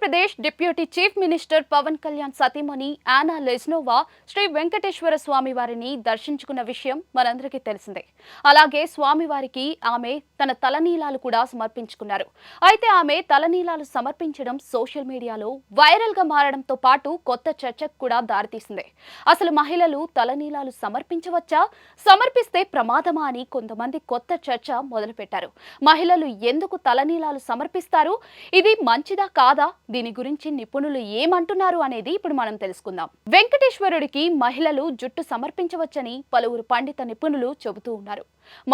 Andhra Pradesh deputy chief minister Pawan Kalyan సతీమణి ఆనా లెజ్నోవా శ్రీ వెంకటేశ్వర స్వామి వారిని దర్శించుకున్న విషయం మనందరికీ తెలిసిందే. అలాగే స్వామివారికి ఆమె తన తలనీలాలు కూడా సమర్పించుకున్నారు. అయితే ఆమె తలనీలాలు సమర్పించడం సోషల్ మీడియాలో వైరల్ గా మారడంతో పాటు కొత్త చర్చకు కూడా దారితీసింది. అసలు మహిళలు తలనీలాలు సమర్పించవచ్చా, సమర్పిస్తే ప్రమాదమా అని కొంతమంది కొత్త చర్చ మొదలుపెట్టారు. మహిళలు ఎందుకు తలనీలాలు సమర్పిస్తారు, ఇది మంచిదా కాదా, దీని గురించి నిపుణులు ఏమంటున్నారు అనేది ఇప్పుడు మనం తెలుసుకుందాం. వెంకటేశ్వరుడికి మహిళలు జుట్టు సమర్పించవచ్చని పలువురు పండిత నిపుణులు చెబుతూ ఉన్నారు.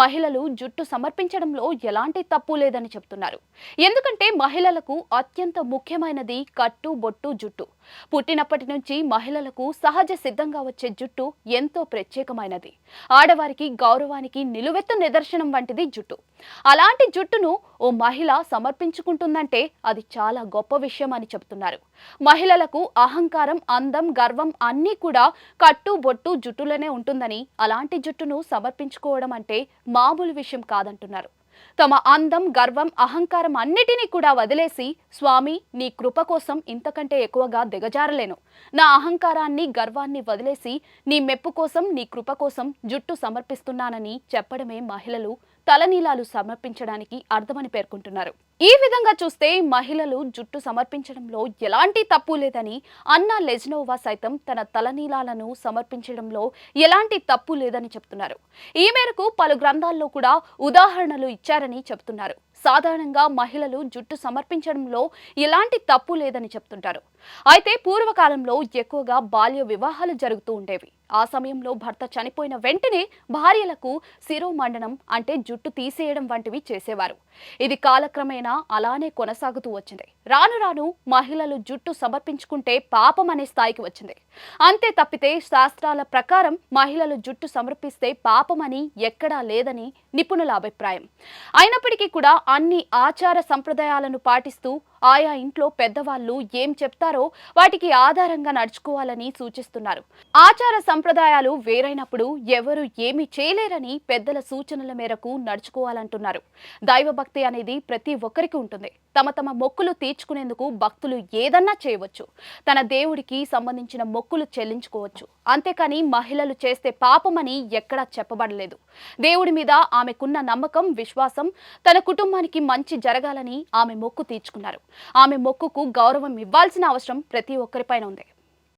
మహిళలు జుట్టు సమర్పించడంలో ఎలాంటి తప్పు లేదని చెప్తున్నారు. ఎందుకంటే మహిళలకు అత్యంత ముఖ్యమైనది కట్టు బొట్టు జుట్టు. పుట్టినప్పటి నుంచి మహిళలకు సహజ సిద్ధంగా వచ్చే జుట్టు ఎంతో ప్రత్యేకమైనది. ఆడవారికి గౌరవానికి నిలువెత్తు నిదర్శనం వంటిది జుట్టు. అలాంటి జుట్టును ఓ మహిళ సమర్పించుకుంటుందంటే అది చాలా గొప్ప విషయం అని చెబుతున్నారు. మహిళలకు అహంకారం, అందం, గర్వం అన్నీ కూడా కట్టు బొట్టు జుట్టులోనే ఉంటుందని, అలాంటి జుట్టును సమర్పించుకోవడం అంటే మామూలు విషయం కాదంటున్నారు. తమ అందం, గర్వం, అహంకారం అన్నిటినీ కూడా వదిలేసి, స్వామి నీ కృప కోసం ఇంతకంటే ఎక్కువగా దిగజారలేను, నా అహంకారాన్ని, గర్వాన్ని వదిలేసి నీ మెప్పు కోసం, నీ కృప కోసం జుట్టు సమర్పిస్తున్నానని చెప్పడమే మహిళలు తలనీలాలు సమర్పించడానికి అర్థమని పేర్కొంటున్నారు. ఈ విధంగా చూస్తే మహిళలు జుట్టు సమర్పించడంలో ఎలాంటి తప్పు లేదని, అన్నా లెజ్నోవా సైతం తన తలనీలాలను సమర్పించడంలో ఎలాంటి తప్పు లేదని చెప్తున్నారు. ఈ మేరకు పలు గ్రంథాల్లో కూడా ఉదాహరణలు ఇచ్చారని చెప్తున్నారు. సాధారణంగా మహిళలు జుట్టు సమర్పించడంలో ఎలాంటి తప్పు లేదని చెప్తుంటారు. అయితే పూర్వకాలంలో ఎక్కువగా బాల్య వివాహాలు జరుగుతూ ఉండేవి. ఆ సమయంలో భర్త చనిపోయిన వెంటనే భార్యలకు శిరోమండనం అంటే జుట్టు తీసేయడం వంటివి చేసేవారు. ఇది కాలక్రమేణా అలానే కొనసాగుతూ వచ్చింది. రాను రాను మహిళలు జుట్టు సమర్పించుకుంటే పాపం అనే స్థాయికి వచ్చింది. అంతే తప్పితే శాస్త్రాల ప్రకారం మహిళలు జుట్టు సమర్పిస్తే పాపమని ఎక్కడా లేదని నిపుణుల అభిప్రాయం. అయినప్పటికీ కూడా అన్ని ఆచార సంప్రదాయాలను పాటిస్తూ ఆయా ఇంట్లో పెద్దవాళ్ళు ఏం చెప్తారో వాటికి ఆధారంగా నడుచుకోవాలని సూచిస్తున్నారు. ఆచార సంప్రదాయాలు వేరైనప్పుడు ఎవరు ఏమి చేయలేరని పెద్దల సూచనల మేరకు నడుచుకోవాలంటున్నారు. దైవభక్తి అనేది ప్రతి ఒక్కరికి ఉంటుంది. తమ తమ మొక్కులు తీర్చుకునేందుకు భక్తులు ఏదన్నా చేయవచ్చు. తన దేవుడికి సంబంధించిన మొక్కులు చెల్లించుకోవచ్చు. అంతేకాని మహిళలు చేస్తే పాపమని ఎక్కడా చెప్పబడలేదు. దేవుడి మీద ఆమెకున్న నమ్మకం, విశ్వాసం, తన కుటుంబానికి మంచి జరగాలని ఆమె మొక్కు తీర్చుకున్నారు. ఆమె మొక్కుకు గౌరవం ఇవ్వాల్సిన అవసరం ప్రతి ఒక్కరిపైన ఉంది.